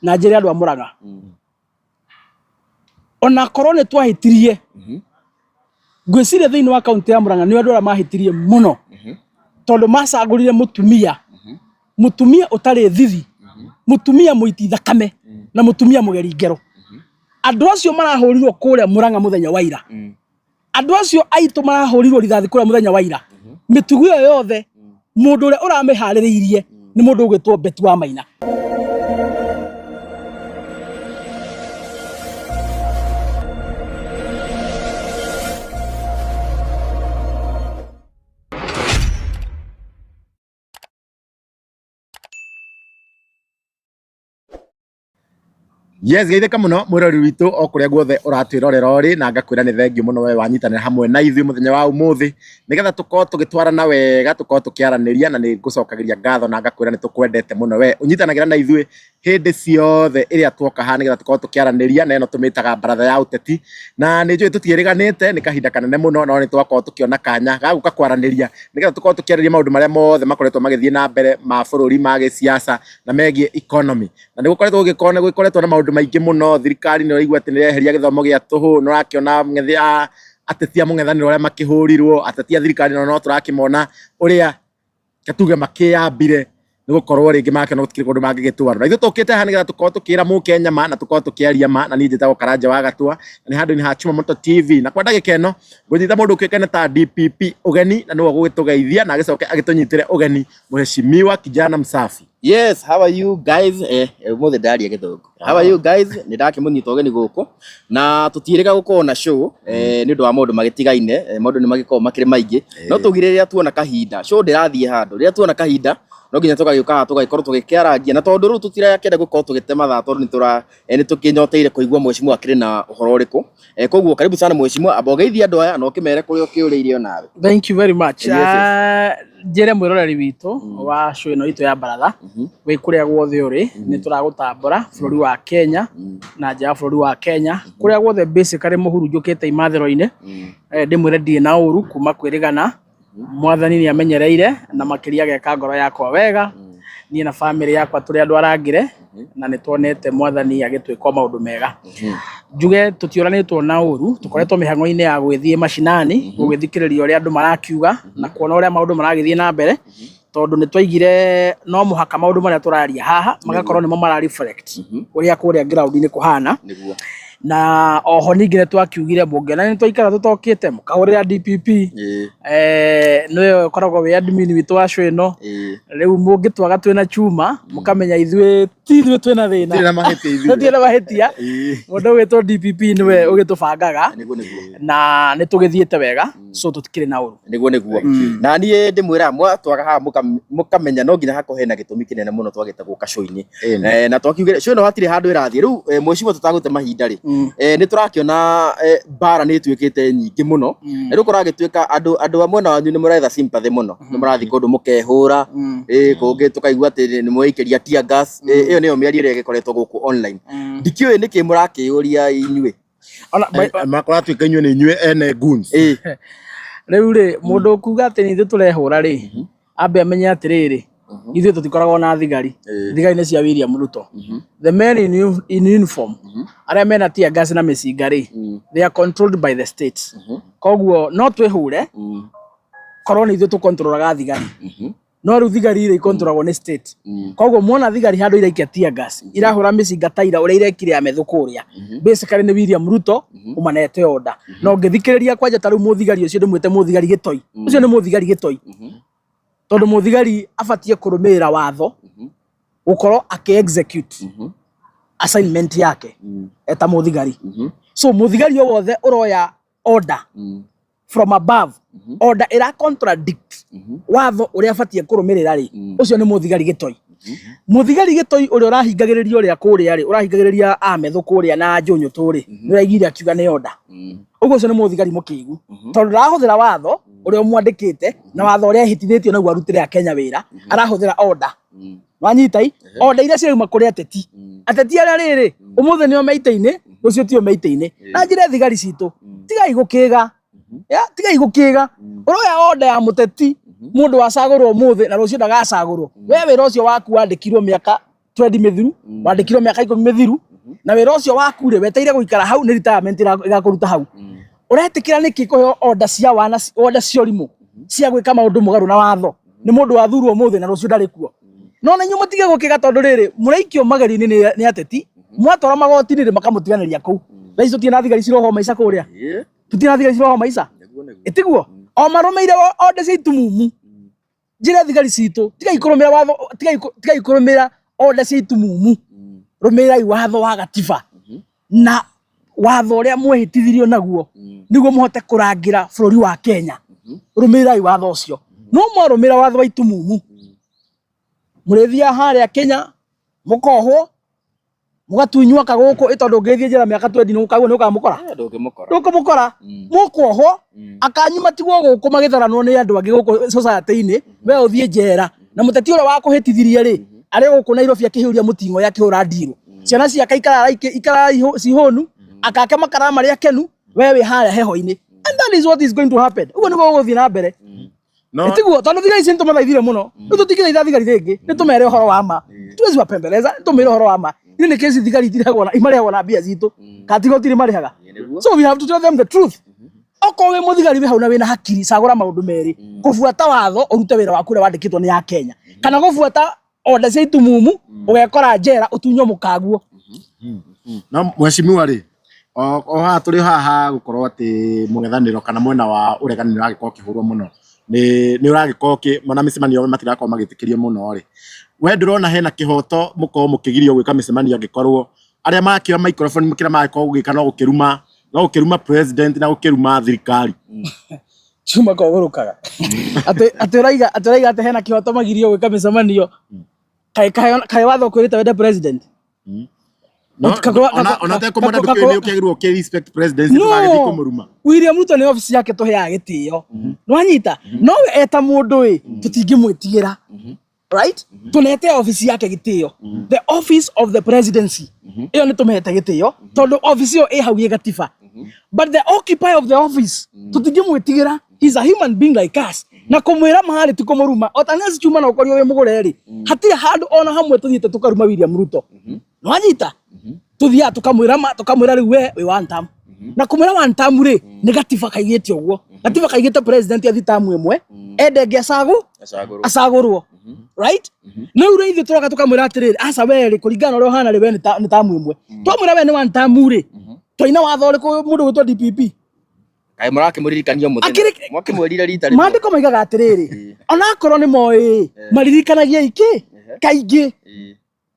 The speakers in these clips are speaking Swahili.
na njĩra andũ a Mũrang'a ona korone twahĩtirie ngwĩciria thĩinĩ wa kaunti ya Mũrang'a nĩ andũ arĩa mahĩtirie mũno tondũ macagũrire mũtumia ũtarĩ thithi mũtumia mũiti thakame na mũtumia mũgeri ngero andũ acio marahũrirwo kũrĩa Mũrang'a mũthenya wa ira andũ acio aitũ marahũrirwo rithathi kũrĩa mũthenya wa ira mĩtugo ĩyo yothe mũndũ ũrĩa ũramĩharĩrĩirie nĩ mũndũ ũgwĩtwo Betty Wamaina. Yes, geitheka muno mwirori witu okuria guothe uratwirorera uri na ngakwira ni thengiu muno we wanyitanira hamwe na ithui muthenya wa umuthi nigetha tukorwo tugitwarana wega tukorwo tukiaraniria na ni ngucokagiria ngatho na ngakwira ni tukwendete muno we unyitanagira na ithui hindi ciothe iria twoka ha nigetha tukorwo tukiaraniria na eno tumitaga baratha ya uteti na ni njui tutiriganite ni kahinda kanene muno no ni twakorwo tukiona kanya ga guka kwaraniria nigetha tukorwo tukiaraniria maundu maria mothe makoretwo magithie na mbere ma bururi ma gisiasa na megie economy na ni gukoretwo gukone gukoretwo na maundu maingi muno thirikari ni raigua ati ni reheria githomo gia tuhu no rakiona ngethia ateti a mung'ethaniro aria makihurirwo ateti a thirikari no turakimona uria katuge makiyambire ni gukorwo ringi make no gutikire kundu mangigitwara na ithu tukite ha nigetha tukorwo tukira mu Kenya ma na tukorwo tukiaria ma na ni njitagwo Karanja wa Gatua na ni handu ni ha Chuma Moto TV na kwa ndagika eno ngujita mundu ukikene ta DPP ugeni na no gugitugeithia na agicoke agitunyitire ugeni muheshimiwa kijana msafi. Yes, how are you guys? Mothe ndari agithungu. How are you guys? Nindakĩmunyita ũgeni gũkũ na tũtiĩrĩga gũkorwo na show nĩ ũndũ wa maũndũ magĩtigaine maũndũ nĩ magĩkorwo makĩrĩ maingĩ no tũgire rĩrĩa tuona kahinda show ndĩrathiĩ handũ rĩrĩa tuona kahinda no nginya tũgagĩũka tũgagĩkorwo tũgĩkĩaragia na tondũ rĩu tũtirakĩenda gũkorwo tũgĩtema thaa tondũ nĩ tũkĩnyoteire kũigua mheshimiwa akĩrĩ na ũhoro ũrĩkũ koguo karibu sana mheshimiwa amba ũgeithie andũ aya na ũkĩmere kũrĩa ũkĩũrĩirio nawe. Thank you very much. Njĩre mwĩroreri witũ wa show ĩno itũ ya baratha wĩ kũrĩa guothe ũrĩ nĩ tũragũtambũra bũrũri wa Kenya na nja ya bũrũri wa Kenya kũrĩa guothe basically mũhurunjũkĩte imathero-inĩ ndĩmwĩre ndirĩ na ũru kuma kwĩrĩgana mwathani nĩ amenyereire na makĩria geka ngoro yakwa wega niĩ na family yakwa tũrĩ andũ arangire na nĩ tuonete mwathani agĩtwĩka maũndũ mega njuge tũtiũranĩtwo na ũru tũkoretwo mĩhang'o-inĩ ya gwĩthiĩ mashinani gũgĩthikĩrĩria ũrĩa andũ marakiuga na kuona ũrĩa maũndũ maragĩthiĩ na mbere tondũ nĩ twaigire no mũhaka maũndũ marĩa tũraria haha magakorwo nĩmo mara reflect ũrĩa kũrĩa ground-inĩ kũhana na oho ningĩ nĩ twakiugire mbunge na nĩ twaikara tũtokĩte mũkahũrĩra DPP nĩwe ũkoragwo wĩ admin witũ wa show ĩno rĩu mũngĩtwaga twĩna Chuma mũkamenya ithuĩ ti ithuĩ twĩna thĩna tũtirĩ na mahĩtia mũndũ ũgwĩtwo DPP nĩwe ũgĩtũbangaga na nĩ tũgĩthiĩte wega so tũtikĩrĩ na ũru nĩguo na niĩ ndĩmwĩra mwatwaga haha mũkamenya no nginya hakorwo hena gĩtũmi kĩnene mũno twagĩte gũka show-inĩ na twakiugire show ĩno hatirĩ handũ ĩrathiĩ rĩu mheshimiwa tũtagũte mahinda rĩ nĩ tũrakĩona bara nĩ ĩtuĩkĩte nyingĩ mũno rĩu kũragĩtuĩka andũ a mwena wanyu nĩ mũretha sympathy mũno nĩ mũrathiĩ kũndũ mũkehũra kũngĩ tũkaigua atĩ nĩ mwĩikĩria tear gas ĩyo nĩyo mĩario ĩrĩa ĩgĩkoretwo gũkũ online ndikĩũĩ nĩkĩ mũrakĩũria inyuĩ makoratuĩka inyuĩ nĩ inyuĩ ene goons rĩu rĩ mũndũ ũkuga atĩ nĩ ithuĩ tũrehũra rĩ ambe amenye atĩrĩrĩ ithuĩ tũtikoragwo na thigari thigari nĩ cia William Ruto the men in uniform arĩa mena tear gas na mĩcinga rĩ they are controlled by the state koguo no twĩhũre korwo nĩ ithuĩ tũkontrolaga thigari no rĩu thigari irĩa ikontrolagwo nĩ state koguo muona thigari handũ iraikia tear gas irahũra mĩcinga taira ũrĩa irekire ya metho kũrĩa basically nĩ William Ruto umanete order no ngĩthikĩrĩria kwanja ta rĩu mũthigari ũcio ndĩmwĩte mũthigari gĩtoi ũcio nĩ mũthigari gĩtoi tondũ mũthigari abatie kũrũmĩrĩra watho gũkorwo akĩ-execute assignment yake eta mũthigari so mũthigari o wothe ũroya order from above order ĩra contradict watho ũrĩa abatie kũrũmĩrĩra rĩ ũcio nĩ mũthigari gĩtoi mũthigari gĩtoi ũrĩa ũrahingagĩrĩria ũrĩa kũrĩa rĩ ũrahingagĩrĩria ametho kũrĩa na njũnyũ tũrĩ nĩ ũraigire akiuga nĩ order ũguo ũcio nĩ mũthigari mũkĩigu tondũ arahũthĩra watho ũrĩa mwandĩkĩte na watho ũrĩa ehĩtithĩtio naguo arutĩre a Kenya wĩra arahũthĩra order wanyita order iria cirauma kũrĩ ateti arĩa rĩrĩ ũmũthĩ nĩo meitĩ-inĩ rũciũ tio meitĩ-inĩ na njĩra thigari citũ tigai gũkĩga ũroya order ya mũteti mũndũ wacagũrwo ũmũthĩ na rũciũ ndagacagũrwo we wĩra ũcio waku wandĩkirwo mĩaka twendi mithiru wandikirwo miaka 10 mithiru na wira ucio waku ri weteire guikara hau ni retirement igakuruta hau uretikira niki kuheo order cia wana order cia rimu cia gwika maundu mugaru na watho ni mundu wathurwo muthi na rucio ndari kuo no na nyu mutige gukiga tondu riri muraikio magari-ini ni ateti mwatwara magoti-ini ri makamutiganĩria kuu thaici tutina thigari ciroho maica kuria tutina thigari ciroho maica itiguo o marumeire order cia itumumu njira thigari citu tiga ikurumira watho tiga ikurumira order cia itumumu rumirai watho wa gatiba na watho uria mwehitithirio naguo niguo muhote kurangira bururi wa Kenya rumirai watho ucio no mwarumira watho wa itumumu murithia haria Kenya mukohwo mugatunywa kaguku itondu ngithie njira miaka 20 nukaguo nukamukora ndukimukora mukohwo akanyuma tigwo guku magitharanwo ni andu angi guku society-ini we uthie njera na muteti uria wa kuhitithiria ri ari guku Nairobi akihuria mutingo ya kihura ndiru ciana cia ikara cihonu akake makara maria kenu wewe haria heho-ini and that is what is going to happen ugo niguo guthie na mbere no itiguo tondu thigari ici nitumathaithire muno nitutikithaitha thigari ringi nitumere uhoro wa ma tuwezi wapembeleza nitumere uhoro wa ma ini ni kesi thigari itiragwo na imarehagwo na mbia citu katigo tiri marihaga so we have to tell them the truth oko we muthigari we hau na wina hakiri cagura maundu meri kufuata watho urute wira waku ria wandikitwo ni ya Kenya kana gufuata order cia itumumu ugekora njera utunywo mukaguo na mheshimiwa ri o ha turi haha gukorwo ati mugethaniro kana mwena wa ureganiro agikorwo kihurwo muno ni uragikorwo mona micemanio matirakorwo magitikirio muno ri we ndurona hena kihoto mukorwo mukigirio gwika micemanio agikorwo aria makira microphone mukira makorwo gugika no gukiruma president na gukiruma thirikari chuma ko gurukaga ati raiga ati hena kihoto magirio gwika micemanio kai watho kwirita wenda president no ona te komanda ndukini ukigirwo ki respect president ndugagithii kumuruma William Ruto ni office yake tuheaga gitio no anyita no eta mundu tutingimwitigira right tunete office yake gitio the office of the presidency iyo ni tumete gitio tondu office yo hau gatiba but the occupier of the office tutingimwitigira he's a human being like us na kumwira mahali tukomuruma otanasi chuma na ukorio we mugureri hatire handu ona hamwe tuthiete tukaruma William Ruto no anyita tuthia tukamwira riu we one term na kumwira one term ri ni gatiba kaigite uguo gatiba kaigite president athi term imwe ende acagurwo right no uri ithu turoka tukamwira atiriri aca we ri kuringana uri hana ri we ni term imwe twamwira we ni one term ri toina watho ri ku mundu gwitwo DPP kai murake muririkania muthenya mwakimwirira rita ri mandiko maigaga atiriri ona korwo ni moi maririkanagia iki kaingi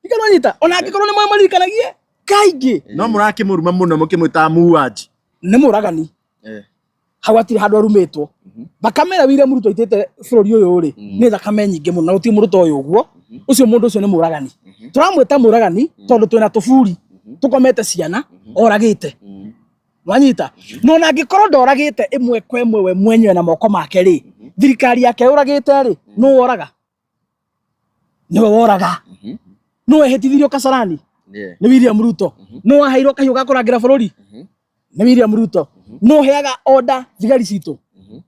ikano nyita ona akikorwo ni moi maririkanagia kaingi no murakimuruma muno mukimwita muaji ni muragani hawatiri handu arumitwo bakamera William Ruto itete bururi uyu ri ni thakame nyingi muno uti Ruto uyu uguo ucio mundu ucio ni muragani turamwita muragani tondu twina tufuri tukomete ciana oragite wanyita no na ngikorwo ndoragite imwe kwa imwe we mwenyewe na moko make ri thirikari yake uragite ri no woraga ni woraga no ehitithirio Kasarani ni William Ruto no ahairwo kahiu gakurangira bururi ni William Ruto no heaga order thigari citu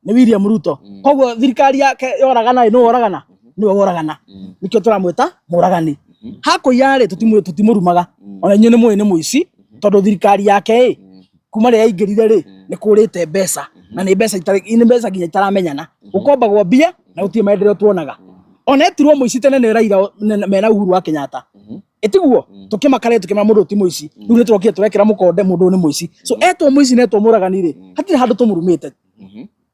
ni William Ruto koguo thirikari yake yoragana no woragana ni woragana nikio turamwita muragani hako yare tutimurumaga ona nyu ni mwe ni muici tondu thirikari yake kuma ri yaingirire ri ni kurite mbeca na ni mbeca nginya itaramenyana ukombagwo mbia na utie maendeleo tuonaga ona etirwo muici tene ni Raila mena Uhuru wa Kenyatta etiguo tukimakare tukimara mundu ti muici riu ni turokire turekera mukonde mundu ni muici so etwo muici netwo muragani ri hatire handu tumurumite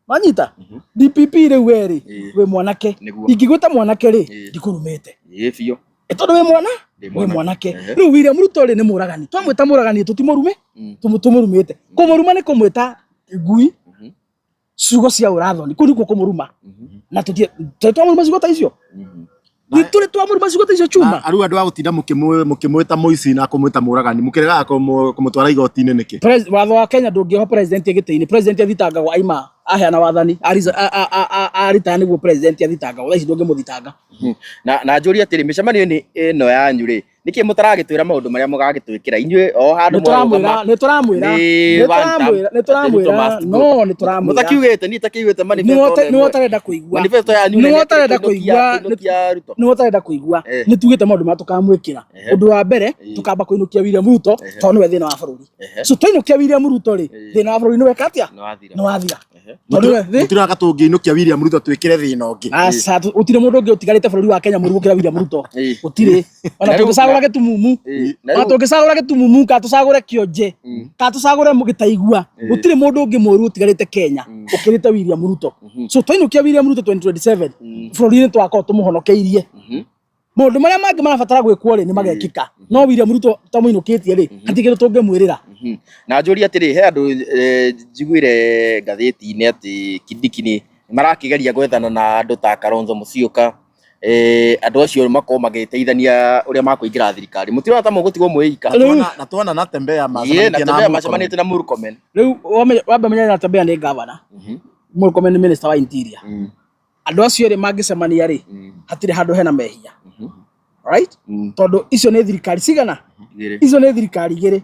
manyita DPP riu weri we mwanake ingigwita mwanake ri ndikurumite biyo etondo we mwanake riu William Ruto ri ni muragani twamwita muragani tutimurume tumurumite kumuruma ni kumwita ngui sugo cia urathoni kuri kumuruma na tutie twamuruma sugo ta icio ni tuli twamuruma sugo ta icio chuma aru andu agutinda mukimwita muici na kumwita muragani mukirega kumutwara igoti-ini niki watho wa Kenya ndungioha president gitini president athitangagwo aima aheana wathani arita niguo president athitanga thaa ici ndũngĩmũthitanga. Na njũria atĩrĩ mĩcemanio ĩno yanyu rĩ nĩkĩ mũtaragĩtwĩra maũndũ marĩa mũgagĩtwĩkĩra inyuĩ o handũ nĩtũramwĩra no nĩtũramwĩra mũtakiugĩte niĩ takiugĩte nĩwe ũtarenda kũigua nĩtugĩte maũndũ marĩa tũkamwĩkĩra. Ũndũ wa mbere tũkamba kũinũkia William Ruto tondũ nĩwe thĩna wa bũrũri. So twainũkia William Ruto rĩ thĩna wa bũrũri nĩweka atĩa nĩwathira. Mũtiraga tũngĩinũkia William Ruto twĩkĩre thĩna ũngĩ. Aca gũtirĩ mũndũ ũngĩ ũtigarĩte bũrũri wa Kenya mũru gũkĩra William Ruto. Gũtirĩ ona tũngĩcagũra gĩtumumu kana tũcagũre kĩonje kana tũcagũre Gĩtaigua gũtirĩ mũndũ ũngĩ mũru ũtigarĩte Kenya ũkĩrĩte William Ruto. So twainũkia William Ruto 2027 bũrũri-inĩ twakorwo tũmũhonokeirie. Maũndũ marĩa mangĩ marabatara gwĩkwo rĩ nĩ magekĩka no William Ruto tamũinũkĩtie rĩ hatirĩ kĩndũ tũngĩmwĩrĩra. Na njũria atĩrĩ he andũ njiguire ngathĩti-inĩ atĩ Kindiki nĩ marakĩgeria gwethana na andũ ta Kalonzo Musyoka andũ acio makorwo magĩteithania ũrĩa makũingĩra thirikari. Mũtirona ta mũgũtigwo mwĩika na tuona Natembeya macemanĩtie na Murkomen. Rĩu wambe menya Natembeya nĩ governor, Murkomen nĩ minister wa interior. Andũ acio rĩ mangĩcemania rĩ hatirĩ handũ hena mehia. Right? Tondũ icio nĩ thirikari cigana? Icio nĩ thirikari igĩrĩ.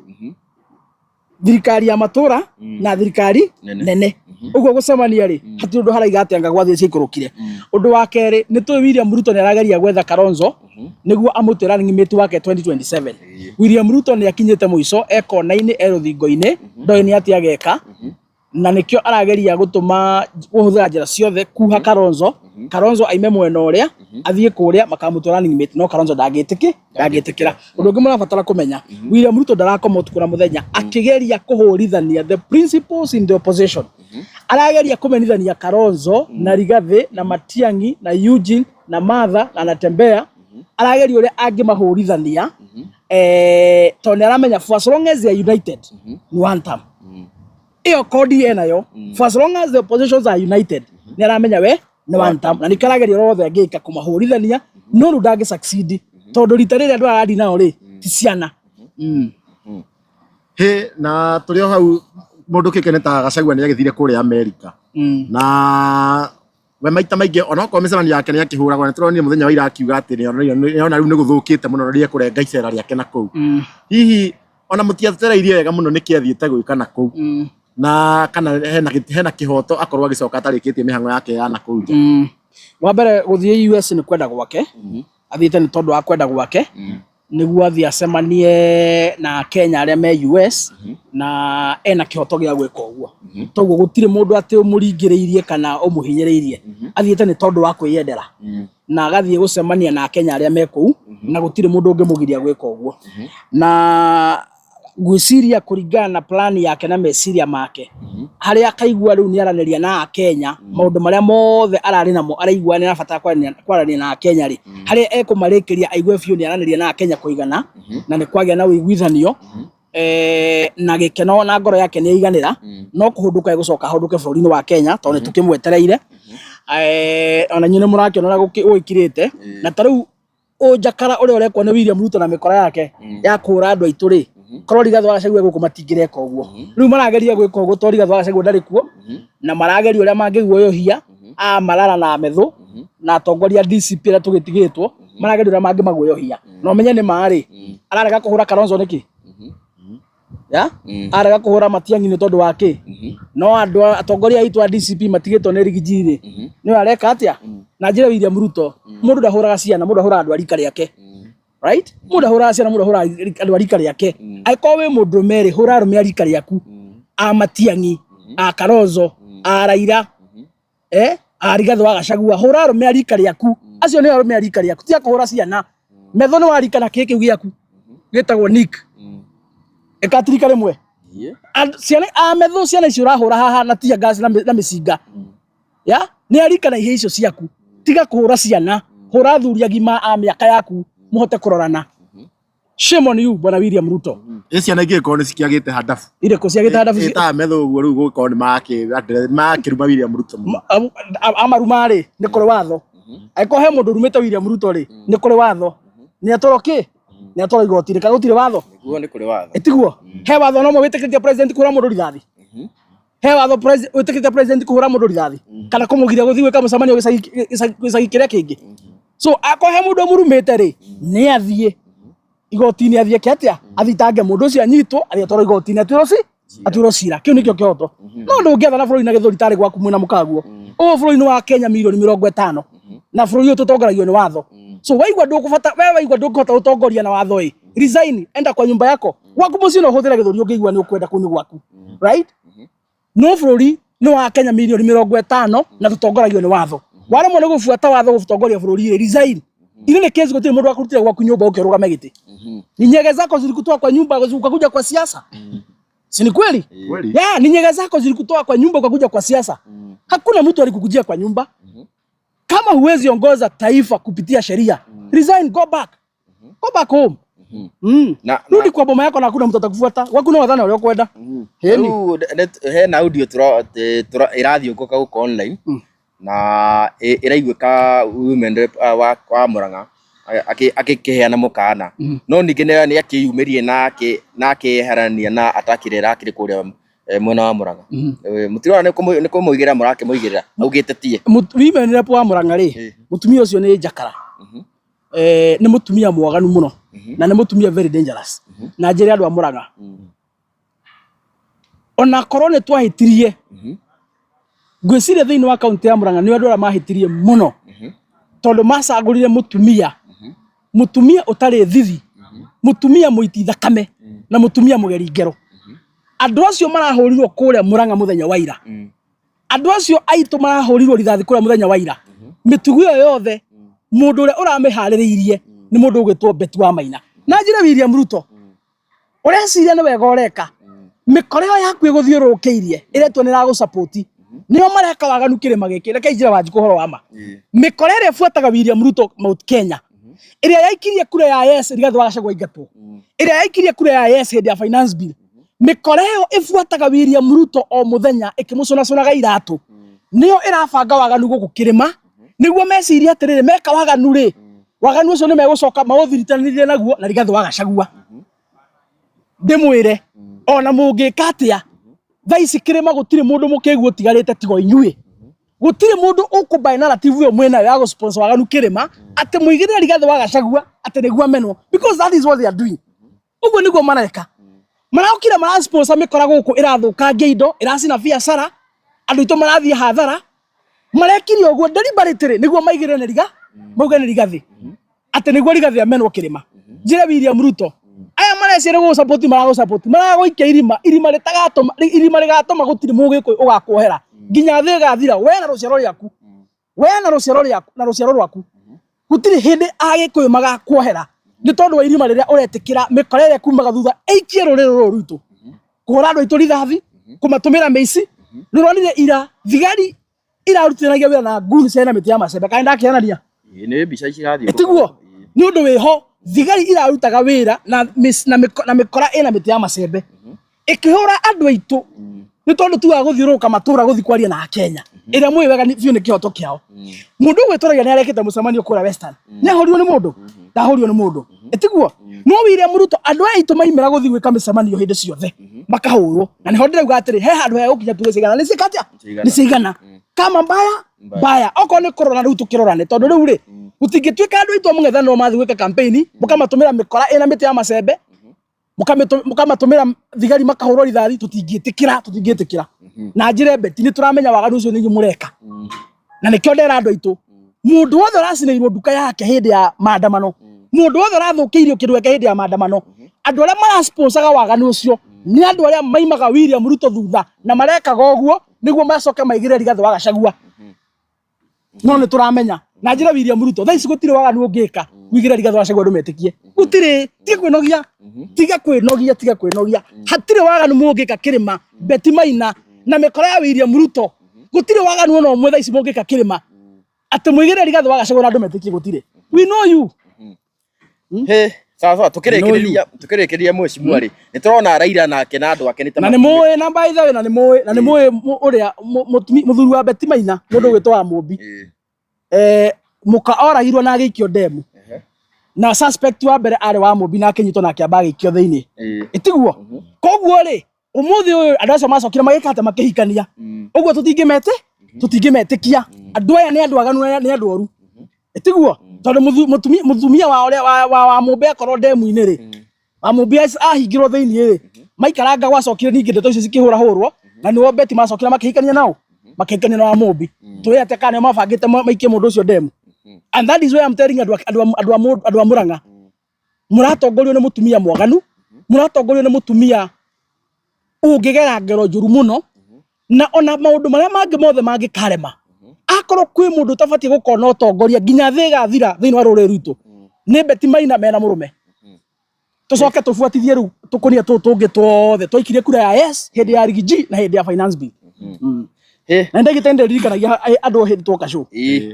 Thirikari ya matũra na thirikari nene. Ũguo gũcemania rĩ hatirĩ ũndũ haraiga atĩ gwathie ciikũrũkire. Ũndũ wa kerĩ nĩ tũĩ William Ruto nĩ arageria gwetha Kalonzo nĩguo amũtue running mate wake 2027. William Ruto nĩ akinyĩte mũico ekona-inĩ erũthingo-inĩ ndoĩ nĩ atĩ ageka na nĩkĩo arageria gũtũma kũhũthĩra njĩra ciothe kuha Kalonzo aime mwena ũrĩa athiĩ kũrĩa makamũtua running mate no Kalonzo ndangĩtĩkĩra. Ũndũ ũngĩ mũrabatara kũmenya William Ruto ndarakoma ũtukũ na mũthenya akĩgeria kũhũrithania the principles in the opposition. Arageria kũmenithania Kalonzo na Rigathi na Matiang'i na Eugene na Martha na Natembeya. Arageria ũrĩa angĩmahũrithania tondũ nĩ aramenya for as long as they are united ni one term. Iyo kodi enayo for as long as the oppositions are united nĩ aramenya we ni one term na nĩkĩo arageria rothe angĩka kũmahũrithania no rĩu ndangĩ succeed tondũ rita rĩrĩa andũ aradi nao rĩ ti ciana. Na tũrĩ o hau mũndũ kĩkene ta Gachagua nĩ agĩthire kũrĩa Amerika na we maita maingĩ ona okorwo mĩcemanio yake nĩ akĩhũragwo nĩ tũronire mũthenya wa ira akiuga atĩ nĩona rĩu nĩ gũthũkĩte mũno rĩrĩa kũrenga icera rĩake na kũu. Hihi ona mũtiatereirie wega mũno nĩkĩ athiĩte gwĩka na kũu na kana hena kĩhoto akorwo agĩcoka atarĩkĩtie mĩhang'o yake ya na kũu nja. Wa mbere gũthiĩ US nĩ kwenda gwake athiĩte nĩ tondũ wa kwenda gwake nĩguo athiĩ acemanie na Kenya arĩa me US na ena kĩhoto gĩa gwĩka ũguo. Toguo gũtirĩ mũndũ atĩ ũmũringĩrĩirie kana ũmũhinyĩrĩirie athiĩte nĩ tondũ wa kwĩyendera na agathiĩ gũcemania na Kenya arĩa me kũu na gũtirĩ mũndũ ũngĩmũgiria gwĩka ũguo. Na gwĩciria kũringana na plan yake na meciria make harĩa akaigua rĩu nĩ aranĩria na Kenya maũndũ marĩa mothe ararĩ namo araigua nĩ arabatara kwaranĩria na Kenya rĩ harĩa ekũmarĩkĩria aigue biũ nĩ aranĩria na Kenya kũigana na nĩ kwagĩa na ũiguithanio na gĩkeno na ngoro yake nĩ aiganĩra no kũhũndũka egũcoka ahũndũke bũrũri-inĩ wa Kenya tondũ nĩ tũkĩmwetereire. Ona nyine mũrakĩona ũrĩa gwĩkirĩte na ta rĩu ũnjakara ũrĩa ũrekwo nĩ William Ruto na mĩkora yake ya kũra andũ aitũ rĩ korwo Rigathi wa Gachagua gũkũ matingĩreka ũguo. Rĩu marageria gwĩka ũguo tondũ Rigathi wa Gachagua ndarĩ kuo na marageria ũrĩa mangĩguoyohia Malala na Methu na atongoria DCP arĩa tũgĩtigĩtwo marageria ũrĩa mangĩmaguoyohia na ũmenye nĩ marĩ ararega kũhũra Kalonzo nĩkĩ arega kũhũra Matiang'i nĩ tondũ wake no andũ atongoria aitũ a DCP matigĩtwo nĩ Rigiji rĩ nĩ areka atĩa na njĩra William Ruto mũndũ ndahũraga ciana mũndũ ahũraga andũ a rika rĩake. Right? Mũndũ ahũraga ciana mũndũ ahũraga andũ a rika rĩake. Angĩkorwo wĩ mũndũ merĩ hũra arũme a rika rĩaku a Matiang'i a Kalonzo a Raila a Rigathi wa Gachagua hũra arũme a rika rĩaku acio nĩ arũme a rika rĩaku tiga kũhũra ciana. Methu nĩ wa rika na kĩĩ kĩu gĩaku gĩtagwo Nick ekatirika rĩmwe ciana a Methu ciana icio ũrahũra haha na tia gas na mĩcinga nĩ arika na ihĩ icio ciaku tiga kũhũra ciana hũra athuri agima a mĩaka yaku mũhote kũrorana. Shame on you bwana William Ruto. Ciana ingĩ korwo nĩ ciagĩte handabu irĩkũ ciagĩte handabu ta Methu ũguo rĩu gũkorwo nĩ makĩruma William Ruto amaruma rĩ nĩ kũrĩ watho angĩkorwo he mũndũ ũrumĩte William Ruto rĩ nĩ kũrĩ watho nĩ atwarwo kĩ nĩ atwarwo igoti-inĩ kana gũtirĩ watho nĩguo nĩ kũrĩ watho tiguo he watho no mwĩtĩkĩrĩtie president kũhũra mũndũ rithathi he watho president utikite president kuhura mundu rithathi kana kumugiria guthii gwika mucemanio gicagi kiria kingi so akohe mundu murumite ri ni athie igoti-ini athie kiatia athitange mundu ucio anyitwo athiatwaro igoti-ini atwiro cira kiu nikio kioto no ndungiatha na bururi na githuri tari gwaku mwina mukaguo bururi ni wa Kenya milioni 50 na bururi uyu tutongoragio ni watho so waigua ndukubata wewe waigua ndukubata utongoria na watho resign enda kwa nyumba yako gwaku mucio no huthira githuri ungiigua ni ukwenda kuni gwaku right no bururi ni wa Kenya milioni 50 na tutongoragio ni watho wale mwana gubuata watho gutongoria bururi resign ile ni kesi gutire mundu akurutira gwaku nyumba ukirugama giti ni nyege zako zilikutoa kwa nyumba ukakuja kwa siasa si ni kweli yeah ni nyege zako zilikutoa kwa nyumba ukakuja kwa siasa hakuna mtu alikukujia kwa nyumba kama huwezi ongoza taifa kupitia sheria resign go back home rudi kwa boma yako na hakuna mtu atakufuata wakuna wadhana wale kwenda he audio irathi ukoka uko online na iraiguika women rep wa Murang'a akiheana mukana no ningine ni akiyumirie nake harania na atakire rakire kuria mwena wa Murang'a mutirona ni kumuigira murake muigirira augite tie women rep wa Murang'a ri mutumia ucio ni njakara ni mutumia mwaganu muno na ni mutumia very dangerous na njiri andu a Murang'a ona korone twahitirie gwiciria thiini wa kaunti ya Murang'a ni andu ara mahitirie muno tondu macagurire mutumia utari thithi mutumia muiti thakame na mutumia mugeri ngero andu acio marahurirwo kuria Murang'a muthenya wa ira andu acio aitu marahurirwo rithathi kuria muthenya wa ira mitugu yo yothe mundu uria uramihaririirie ni mundu ugitwo Betty wa Maina na njira William Ruto ureciria ni wega ureka mikoreo yaku iguthiurukiirie iretwo ni ra gusupport nio mareka waganu kirima giki reke njira wanjiku horo wama mikorere ifuataga William Ruto Mount Kenya iria yaikirie kura ya yes Rigathi wa Gachagua ingatwo iria yaikirie kura ya yes hindi ya finance bill mikoreo ifuataga William Ruto o muthenya ikimucona iratu nio irabanga waganu guku kirima niguo meciria atiriri meka waganu ri waganu ucio ni megucoka mauthiritanire naguo na Rigathi wa Gachagua ndimwire ona mungika atia thaici kirima gutire mundu mukegu tigarite tigo inyui gutire mundu ukubai narrative yo mwena ya go sponsor waganu kirima ati muigirira Rigathi wa Gachagua ati niguo menwo because that is what they are doing ugo niguo mareka maraukira mara sponsor mikora guku irathukangia indo iracina biacara andu ito marathie hathara marekirio ugo deliberately niguo maigirire ni Rigathi ati niguo Rigathi amenwo kirima njira William Ruto aya marecire go support marago ikia irima rigatoma gutire mugiko ugakwohera nginya thi gathira we na ruciaro rwaku gutire hindi agikuyu magakwohera ni tondu wa irima riria uretikira mikorere kumaga thutha eikie ruriro rutu kuhura andu aitu rithathi kumatumira meici ruronire ira thigari irarutithanagia wira na nguni cena miti ya macembe kaenda akianania ni mbica icirathio tiguo ni undu wiho thigari irarutaga wira na mikora ina miti ya macembe ikihura andu aitu ni tondu tu aguthiuruka matura guthi kwaria na Kenya ira mwi wega biu ni kihoto kiao mundu gwitoragia ni arekete mucemanio kura Western ni ahorio ni mundu ndahorio ni mundu etiguo no William Ruto andu aitu maimira guthi gwika micemanio hindi ciothe makahurwo na ni hodire ugatiri he handu he ukinya tu cigana ni cikatia ni cigana kama mbaya oko ni korona riu tukirorane tondu riu ri gutingituika andu aitu mungethano mathi gwika campaign mukamatumira mikora ina miti ya macembe mukamatumira thigari makahurwo rithathi tutingietikira na njire Betty ni turamenya waganu ucio ni mureka na nikio ndera andu aitu mundu wothe racineirwo nduka yake hindi ya maandamano mundu wothe rathukiirio kindu yake hindi ya maandamano andu aria marasponsaga waganu ucio ni andu aria maimaga William Ruto thutha na marekaga uguo niguo macoke maigire Rigathi wa Gachagua no ni turamenya na njira William Ruto thaici gutire waganu ungika wigira Rigathi wa Gachagua ndumetikie gutire tiga kwinogia hatire waganu mungika kirima Betty Maina na mikora ya William Ruto gutire waganu no mwe thaici mungika kirima ati muigire Rigathi wa Gachagua ndumetikie gutire we know you he sawa tukirekeria mheshimiwa ri ni turona Raila nake na andu ake na ni moe na by the way na ni moe uria muthuri wa Betty Maina mundu gwitwa Mumbi muka oragirwo na gikio demu na suspect wa mbere ari wa Mumbi na kinyito na kiamba gikio thiini itiguo koguo ri umuthi uyu andu acio macokire magikate makihikania uguo tutingimetikia andu aya ni andu aganu ni andu oru etiguo tondu mutumia wa mumbe akorwo ndemu-ini ri wa mumbe ahingirwo thiini ri maikaranga gwacokire ningi ndeto icio cikihurahurwo na niwo beti macokire makihikania nao makihikania na wa mumbi tuwe ate kana mabangite maikie mundu ucio ndemu and that is why I'm telling andu a Murang'a muratongorio ni mutumia mwaganu muratongorio ni mutumia ungigera ngero njuru muno na ona maundu maria mangi mothe mangikarema akorwo kwi mundu tabatie gukona utongoria nginya thi gathira thiini wa ruriri ruto ni Beti Maina mena murume tucoke tubuatithie riu tukunia tungi twothe twaikire kura ya yes hindi ya Rigiji na hindi ya finance bill na ndagitende ririkanagia andu hindi twoka show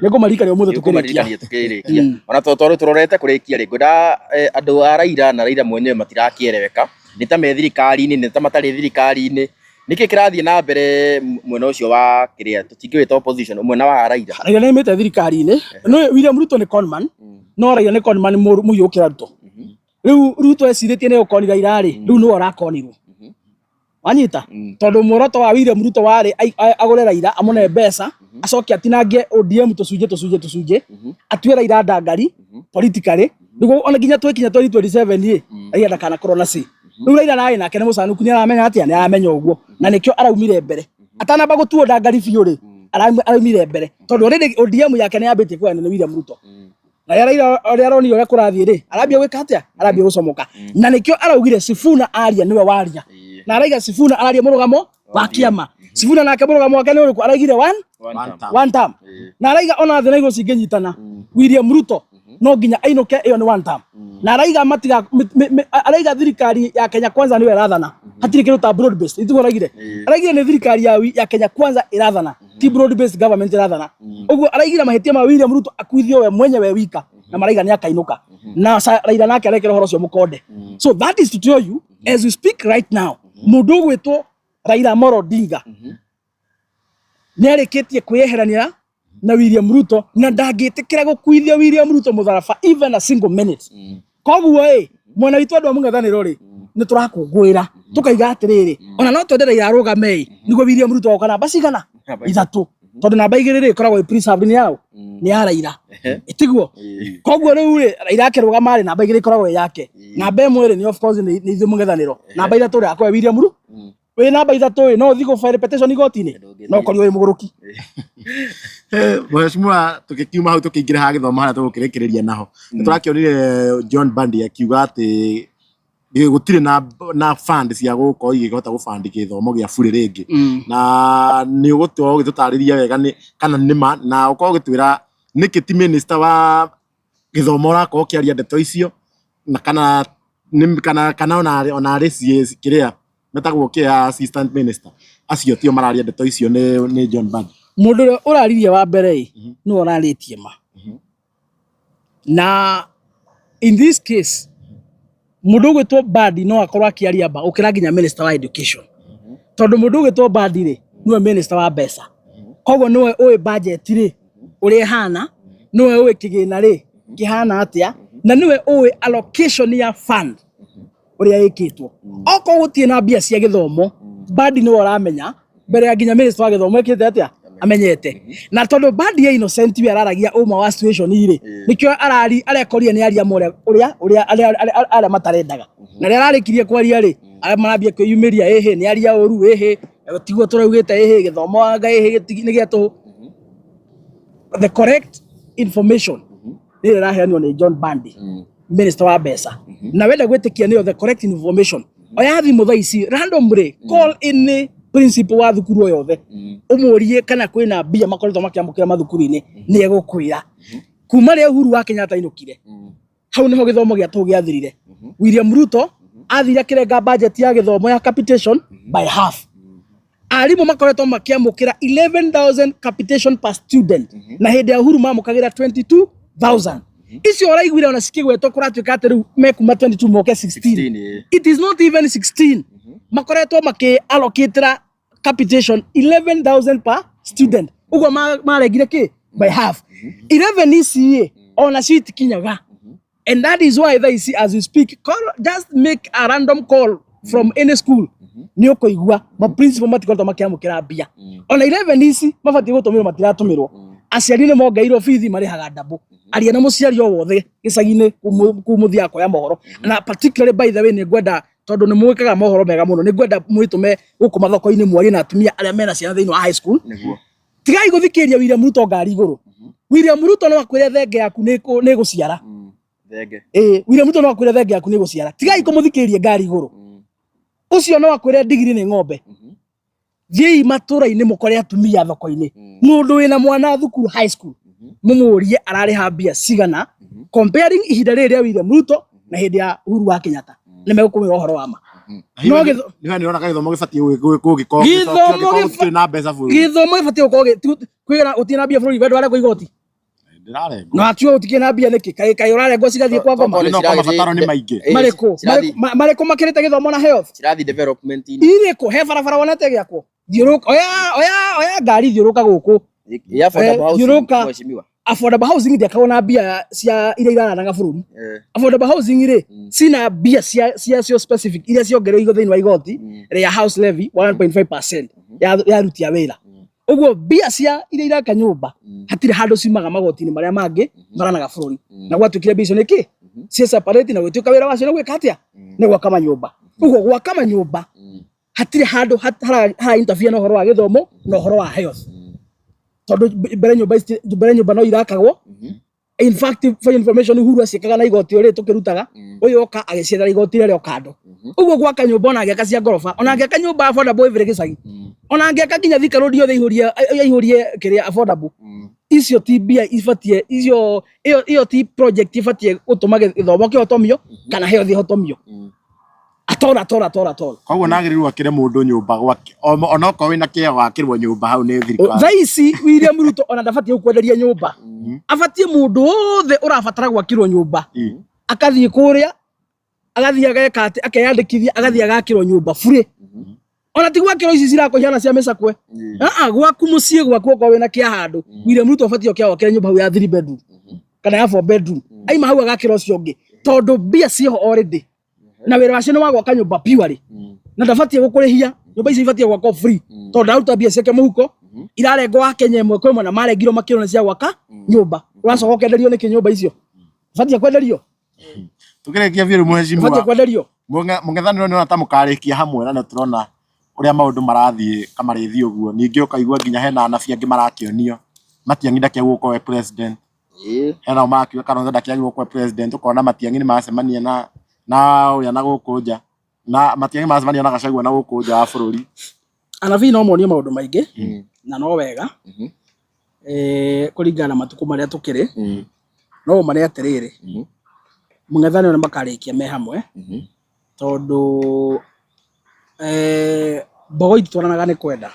nigumarikania umuthi tukirikia ona totoro turorete kurikia ri ngoda andu a Raila na Raila mwenyewe matirakiereweka ni ta me thirikari-ini ni ta matari thirikari-ini niki kirathie na mbere mwena ucio wa kiria tutingwita opposition mwena wa Raila Raila ni mete thirikari-ini no William Ruto ni conman no Raila ni conman muyukira Ruto riu Ruto eciritie ni ukoni Raila ri riu no arakonirwo wanyita tondu muoroto wa William Ruto wari agure Raila amune mbeca acoke atinangie ODM tucunje atue Raila ndangari politically niguo ona nginya twikinya 2027 Raila ndakana korwo na si riu Raila nae nake ni mucanuku ni aramenya atia ni aramenya uguo na nikio araumire mbere atanamba gutuo ndangari biu ri araumire mbere tondu already ODM yake ni yambitie kwena ni William Ruto na Raila ori aroni ore kurathie ri arambia gwika atia arambia gucomoka na nikio araugire Sifuna aria niwe waria na araiga Sifuna araria murugamo wa kiama Sifuna nake murugamo wake ni uriku araigire one term na araiga ona thina igo cinginyitana William Ruto no nginya ainuke iyo ni one term na araiga matiga araiga thirikari ya Kenya Kwanza niwe rathana hatiri kindu ta broad based itugo araigire ni thirikari ya Kenya Kwanza irathana ti broad based government irathana uguo araigira mahitia ma William Ruto akuithio we mwenyewe wika na maraiga ni akainuka na Raila nake arekera horo cio mukonde so that is to tell you as we speak right now mundu gwitwo Raila Amolo Odinga ni arikitie kweherania na William Ruto na ndagitikira gukuithia William Ruto mutharaba even a single minute koguo mwana witu andu amung'ethaniro ri ni turakungwira tukaiga atiriri ona no twende Raila arugame niguo William Ruto oka namba cigana ithatu tondu namba igiri ri koragwo preserved ni yao ni ya Raila itiguo koguo riu ri Raila akirugama ri namba igiri koragwo yake namba imwe ri ni of course ni ithu mung'ethaniro namba ithatu ri akwa William Ruto we namba ithatu no thigo file petition igoti-ini no korio wi muguruki Mheshimiwa tukikiuma hau tukiingira ha githomo haria tugukirikiria naho turakionire John Bandi akiuga ati gutire na fund cia gukorwo igihota gufund githomo gia bure ringi na ni ugutwa ugitutariria wega ni kana nima na ukorwo gitwira niki ti minister wa githomo rakorwo kiaria ndeto icio na kana ona RCS kiria metagwo kia assistant minister acio tio mararia ndeto icio ni John Bandi mundu uraririe wa mbere ni oraritie ma na in this case mundu gwitwo Bandi no akorwo akiaria ba ukira nginya minister wa education tondu mundu gwitwo Bandi ri niwe minister wa mbeca koguo niwe uwe budget ri uri hana niwe uwe kigina ri kihana atia na niwe uwe allocation ya fund uri ikitwo oko gutie na bia cia githomo Bandi niwe uramenya mbere ya nginya minister wa githomo ikite atia amenyete na tondu Bandi ya innocent we araragia uma wa situation iri nikyo arekoria ni aria more uria ara matarendaga na ria ararikirie kwaria ri marambia kwiyumiria ni aria oru tiguo turaugite githomo anga ni gitu the correct information ni raheanwo ni John Bandi minister wa mbeca na wenda gwitikia niyo the correct information oyathi muthaici randomly call in principal wa thukuru yothe umurie kana kwina bia makoretwo makiamukira mathukuru-ini ni egukwira kuma ri Uhuru wa Kenyatta inukire hau niho githomo giatu giathirire William Ruto athira kirenga budget ya githomo ya capitation by half arimu makoretwo makiamukira 11,000 capitation per student na hindi ya Uhuru mamukagira 22,000 icio araiguire ona cikigwetwo kuratuika ati riu mekuma 22 moke 16 it is not even 16 makoretwo allocate capitation 11,000 per student ugo maregire ki by half 11 ici ona sheet kinyaga and that is why they see as we speak just make a random call from any school ni ukoigua ma principal matikoretwo makiamukira mbia ona 11 ici mabatie gutumirwo matiratumirwo aciari ni mongeirwo bithi marihaga ndabu aria na muciari o wothe gicagi-ini kumuthia kwa mohoro na particularly by the way ni ngwenda tondu ni mwikaga mohoro mega muno ni ngwenda mwitume guku mathoko-ini mwari na atumia aria mena ciana thiini wa high school tigai guthikiria William Ruto ngari iguru William Ruto no akwire thenge yaku ni guciara thenge William Ruto no akwire thenge yaku ni guciara tigai kumuthikiria ngari iguru ucio no akwire digiri ni ng'ombe thii matura-ini mukore atumia thoko-ini mundu wina mwana thukuru high school mumurie arariha mbia cigana comparing ihinda riri ria William Ruto na hindi ya Uhuru wa Kenyatta ni megukumira uhoro wa ma no nirona githomo gibatie gugikorwo na mbeca bũrũri githomo gibatie gukorwo kwira utina mbia bũrũri wendo arengwo igoti ndirarengwo no atio utikie na mbia niki kai urarengwo cigathie kwa ngoma no kwa mabataro ni maingi mariko makirite githomo na health cirathi development iriko he barabara wonete giakwo thiuruka oya ngari thiuruka guku ya affordable housing ndiakagwo na mbia cia iria iraranaga bũrũri affordable housing ri sina mbia cia specific iria ciongereirwo igothe-inĩ wa igoti ria house levy 1.5% ya ruti ya wira uguo mbia cia iria iraka nyumba hatire handu cimaga magoti-inĩ maria mangi maranaga bũrũri na gwatuikire mbia icio niki cia separate na gwituika wira wacio ni gwika atia ni gwaka manyumba uguo gwaka manyumba hatire handu hara interfere na uhoro wa githomo na uhoro wa health tondu mbere nyumba no irakagwo in fact for information Uhuru acikaga na igoti uri tukirutaga uyu oka agiciethera igoti ria kando uguo gwaka nyumba ona angeka cia ngorofa ona angeka nyumba affordable every gicagi ona angeka kinya thika road yothe ihurie kiria affordable icio ti mbia ibatie iyo ti project ibatie gutuma githomo kihotomio kana health ihotomio atora koguo nagirirwo akire mundu nyumba gwake ona ko wina kia wakirwo nyumba hau ni thirikari thaici William Ruto ona ndabatie gukwenderia nyumba abatie mundu wothe urabatara gwakirwo nyumba akathie kuria agathie ageka ati akeyandikithia agathie agakirwo nyumba free ona ti gwakirwo ici cirakohiana cia micakwe gwaku mucie gwaku ko wina kia handu William Ruto abatie kia wakire nyumba hau ya 3 bedroom kana ya 4 bedroom aima hau agakirwo cio ngi tondu mbia ciho already na wira wacio ni wa gwaka nyumba purely na ndabatie gukurihia nyumba ici ibatie gwakwo free tondu ndaruta mbia ciake muhuko irarengwo wa Kenya imwe kwimwe na marengirwo makirwo ni cia gwaka nyumba uracoka ukenderio niki nyumba icio ibatie kwenderio tukirikia biru muheshimu ibatie kwenderio mungethaniro ni ona ta mukarikia hamwe na turona uria maundu marathie kamarithio uguo ningi ukaigua nginya hena anabi angi marakionio matiang'inda kia guko president hena makiwa kana ndakia guko president ukona matiang'i ni macemania na uria na guku nja na matiang'i macemania na Gachagua na guku nja wa bũrũri anabi no monio maundu maingi na no wega kuringana na matuku maria tukiri no maria atiriri mung'ethaniro ni makarikia me hamwe tondu mbogo itwaranaga ni kwenda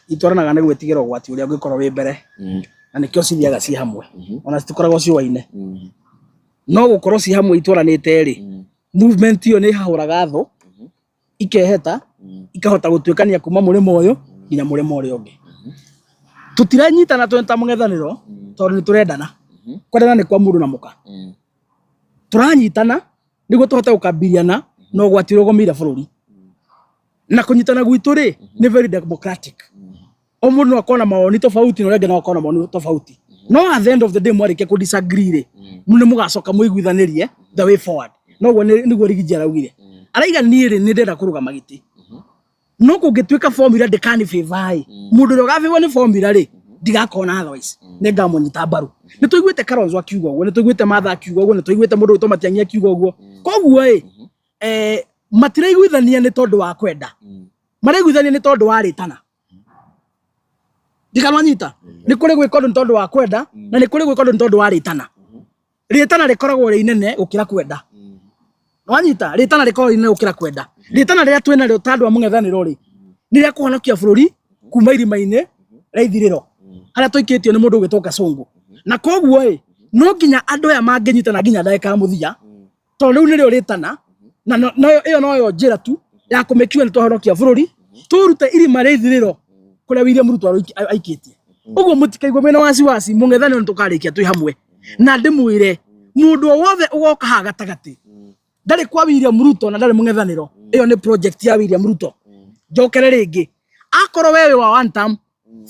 itwaranaga ni gwitigira ugwati uria ungikorwo wi mbere na nikio cithiaga ci hamwe ona citikoragwo ciuaine no gukorwo ci hamwe itwaranite ri movement iyo ni hahuraga tho ikeheta ikahota gutuikania kuma murimo uyu nginya murimo uria ungi tutiranyitana twenta mung'ethaniro tondu ni turendana kwendana ni kwa mundu na muka turanyitana niguo tuhote gukambiriana no gwati rugomire bũrũri na kunyitana gwitu ri ni very democratic o mundu no akona maoni tofauti no renge no akona maoni tofauti no at the end of the day mwarikia ku disagree ri mundu mugacoka muiguithanirie the way forward no gwo niguo Rigiji araugire araiga ni ri ni ndenda kurugama giti no kungituika formula ndikani favor mundu ro gafewa ni formula ri ndigakona otherwise ni ngamunyita mbaru ni tuiguite Kalonzo akiuga uguo ni tuiguite Martha akiuga uguo ni tuiguite mundu witwa Matiang'i akiuga uguo koguo matiraiguithania ni tondu wa kwenda maraiguithania ni tondu wa ritana ndikananyita ni kuri gwikondo ni tondu wa kwenda na ni kuri gwikondo ni tondu wa ritana rikoragwo ri inene gukira kwenda wanyita ritana rikoragwo ri inene gukira kwenda ritana riria twina rio tandu wa mung'ethaniro ri ni ria kuhonokia bũrũri kuma irima-ini raithiriro haria tuikitio ni mundu ugitwo Kasongo na koguo no nginya andu aya manginyitana nginya ndagika ya muthia tondu riu nirio ritana na iyo noyo njira tu ya kumekiwa ni twahonokia bũrũri turute irima raithiriro kuria William Ruto aikitie uguo mutikaigwe mena wasiwasi mung'ethaniro ni tukarikia twi hamwe na ndimwire mundu wothe ugoka ha gatagati ndari kwa William Ruto na ndari mungethaniro iyo ni project ya William Ruto njokere ringi akoro wewe wa one term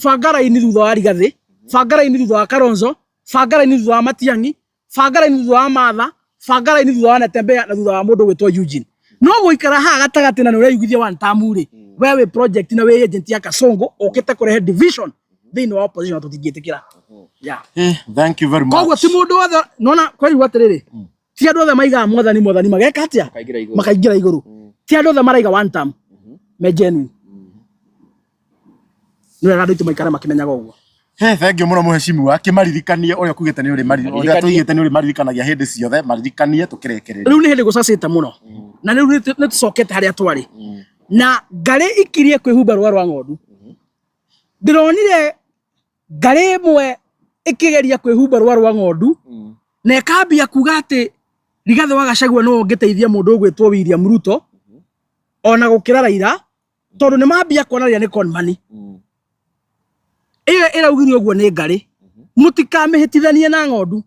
bangara ini thutha wa Rigathi bangara ini thutha wa Kalonzo bangara ini thutha wa Matiang'i bangara ini thutha wa Martha bangara ini thutha wa Natembeya na thutha wa mundu gwitwo Eugene no guikara ha gatagati na nure yugithia one term ri wewe project na we agent ya Kasongo okete kurehe division thini wa opposition tutingitikira yeah thank you very much koguo ti mundu wothe nona kwa igu atiriri ti andu othe maiga mwathani mageka atia makaingira iguru ti andu othe maraiga one term me genuine no ya ndu maikara makimenyaga uguo thank you muno muheshimiwa kimaririkanie uria kugite ni uri uria tuigite ni uri maririkanagia hindi ciothe maririkanie tukirekereria riu ni hindi gucacite muno na riu ni tucokete haria twari na ngari ikirie kwihumba rwa ng'ondu ndironire ngari imwe ikigeria kwihumba rwa ng'ondu na ikambia kuga ati Rigathi wa Gachagua no ngiteithia mundu ugwitwo William Ruto ona gukira Raila tondu ni mambia kuonaria ni con money iyo iraugirio guo ni ngari mutikamihitithanie na ng'ondu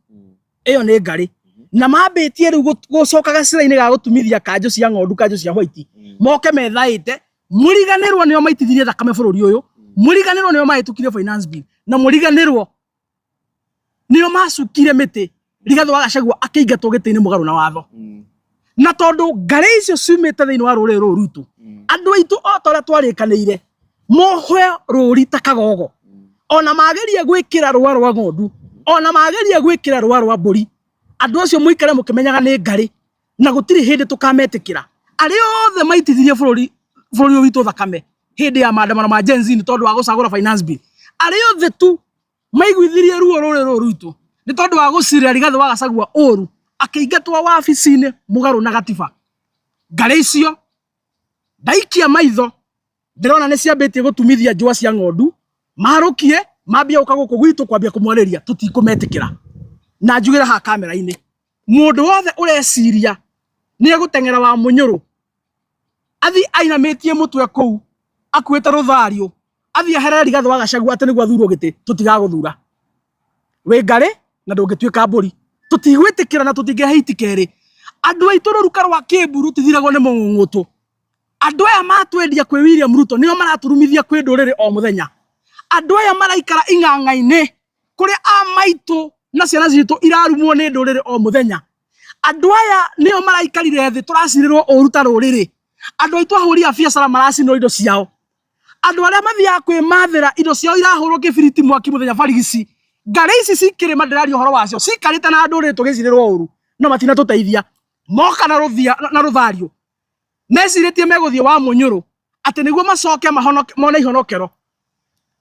iyo ni ngari na mambitie riu gucoka gacira-ini ga gutumithia kanjo cia ng'ondu kanjo cia white moke methaite muriganirwo nio maitithirie thakame bururi uyu muriganirwo nio mahitukirie finance bill na muriganirwo nio macukire miti Rigathi wa Gachagua akiingatwo giti-ini mugaru na watho na tondu ngari icio ciumite thiini wa ruriri ruru rutu andu aitu o toria twarikaniire mohwe ruri ta Kagogo ona mageria gwikira rwa ng'ondu ona mageria gwikira rwa mburi andu acio muikare mukimenyaga ni ngari na gutiri hindi tukametikira ari othe maitithirie bururi witu thakame hindi ya maandamano ma Gen Z ni tondu wa gucagura finance bill ari othe tu maiguithirie ruo ruriri rutu ni tondu wa gucirira Rigathi wa Gachagua uru akiingatwo wabici-ini mugaru na gatiba ngari icio ndaikia maitho ndirona ni ciambitie gutumithia njua cia ng'ondu marukie mambia uka guku gwitu kwambia kumwariria tutikumetikira na njugira ha kamera-ini mundu wothe ureciria ni egutengera wa munyuru athi ainamitie mutwe kuu akuite ruthario athi aherera Rigathi wa Gachagua ati niguo athurwo giti tutigaguthura we ngari na ndungituika mburi tutigwitikira na tutingeheiti andu aitu ruruka rwa Kimburu tithiragwo ni mung'utu andu aya matwendia kwi William Ruto nio maraturumithia kwi nduriri o muthenya andu aya maraikara ing'ang'a-ini kuria amaitu na ciana citu irarumwo ni nduriri o muthenya andu aya nio maraikarire thi turacirirwo uru ta ruriri andu aitu ahuri a biacara maracinwo indo ciao andu aria mathiaga kwimathira indo ciao irahurwo kibiriti mwaki muthenya barigici ngari ici cikiri mandirario horo wacio cikarite na nduriri tugicirirwo uru no matina tuteithia moka na ruthario meciritie meguthie wa munyuru ati niguo macoke mone ihonokero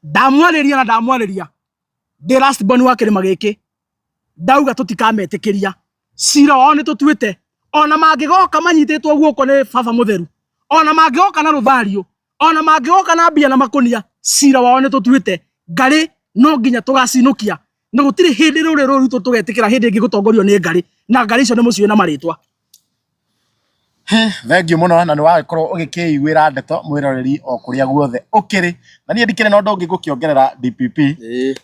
ndamwariria the last born wa kirima giki ndauga tutikametĩkĩria cira wao ni tutuite ona mangigoka manyitĩtwo guoko ni baba mutheru ona mangigoka na ruthario ona mangigoka na mbia na makunia cira wao ni tutuite ngari no nginya tugacinukia na gutiri hindi ruri rutu tugetikira hindi ingi gutongorio ni ngari na ngari icio ni muciĩ na maritwa thank you muno na ni wagikorwo ugikiiguira ndeto mwiroreri o kuria guothe ukiri na nie ndikire no ndongi gukiongerera DPP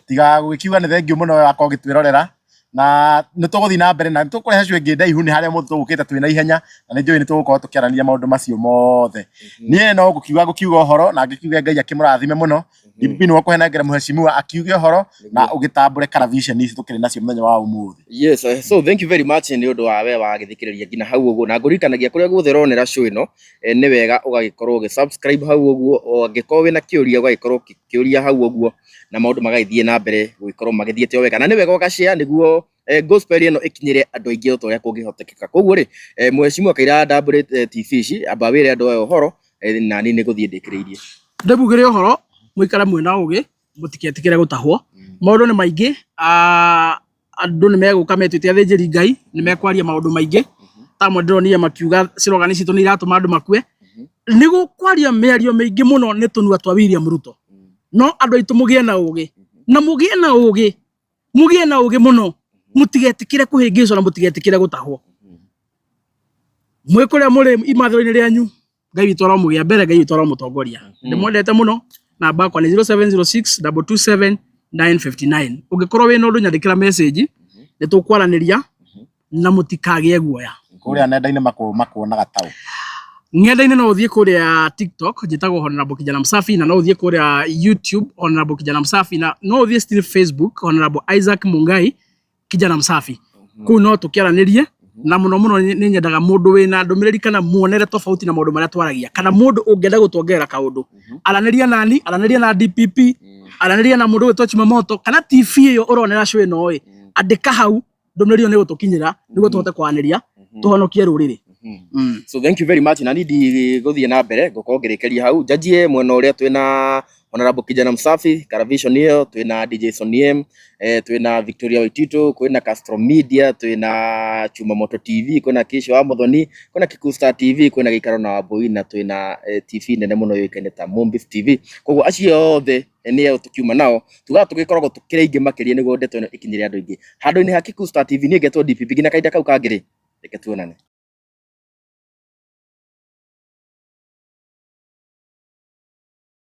tiga gukiuga ni thank you muno wakwa gitwirorera na ni tuguthi na mbere na tukurehe cio ingi ndaihu ni haria mundu tugukite twina ihenya na ni njui ni tugukorwo tukiarania maundu macio mothe nie no gukiuga uhoro na ngikiuga Ngai akimurathime muno DPP ni wakuhenengera muheshimiwa akiuge uhoro na ugitambure television ici tukiri nacio muthenya wa umuthi yes so thank you very much ni undu wa we wa githikiriria ngina hau uguo na ngurikanagia kuria guothe ronera show ino ni wega ugagikorwo ugisubscribe hau uguo angikorwo wina kiuria ugagikorwo kiuria hau uguo na maundu magaithie na mbere guikorwo magithiete wega na ni wega ugashare niguo gospel ino ikinyire andu aingi o toria kungihotekeka koguo ri muheshimiwa Kaira Ndambure TV ici amba wire andu ayo horo na ni guthie ndikiriirie ndebugire horo muikara mwena ugi mutiketikire gutahwo maundu ni maingi andu ni meguka metwite athinjiri Ngai ni mekwaria maundu maingi ta mwendironia makiuga slogan citu ni iratuma andu makue ni gukwaria miario maingi muno ni tunua twa William Ruto no andu aitu mugie na ugi na mugie na ugi muno mutigetikire kuhingicwo na mutigetikire gutahwo mwikuria muri imathiro-ini rianyu Ngai witu aromugia mbere Ngai witu aromutongoria ndimwendete muno namba yakwa ni 0706 227 959 ungikorwo wina undu nyandikira message ni tukwaraniria na mutikagie guoya kuria nenda-ini makuonaga tau ng'enda-inĩ no ũthiĩ kũrĩa TikTok njĩtagwo Honorable Kijana Msafi, na no ũthiĩ kũrĩa YouTube Honorable Kijana Msafi, na no ũthiĩ still Facebook Honorable Isaac Mungai Kijana Msafi. Kũu no tũkĩaranĩrie, na mũno mũno nĩ nyendaga mũndũ wĩna ndũmĩrĩri kana muonere tofauti na maũndũ marĩa twaragia, kana mũndũ ũngĩenda gũtuongerera kaũndũ, aranĩria nani, aranĩria na DPP, aranĩria na mũndũ wĩtwo Chimamoto, kana TV ĩyo ũronera show ĩno andĩka hau ndũmĩrĩri ĩyo nĩ gũtũkinyĩra nĩguo tũhote kwaranĩria tũhonokie rũrĩrĩ. So thank you very much. Na nindi guthie na mbere gukorwo ngĩrĩkĩria hau jajie mwena ũrĩa twĩna Honorable Kijana Msafi Karavision hiyo, twĩna DJ Soniem, twĩna Victoria Waitito, kwĩna Castro Media, twĩna Chimamoto TV, kwĩna Kisho wa Muthoni, kwĩna Kikusta TV, kwĩna Gĩikaro na Wambui, na twĩna TV nene mũno yoĩkaine ta Mombis TV. Koguo acio othe nĩo tukiuma nao tũgĩkoragwo tũkĩrĩ aingĩ makĩria nĩguo ndeto ĩno ĩkinyĩre andũ aingĩ. Handũ-inĩ ha Kikusta TV niĩ ngetwo DPP ngina kainda kau kangĩrĩ reke tuonane.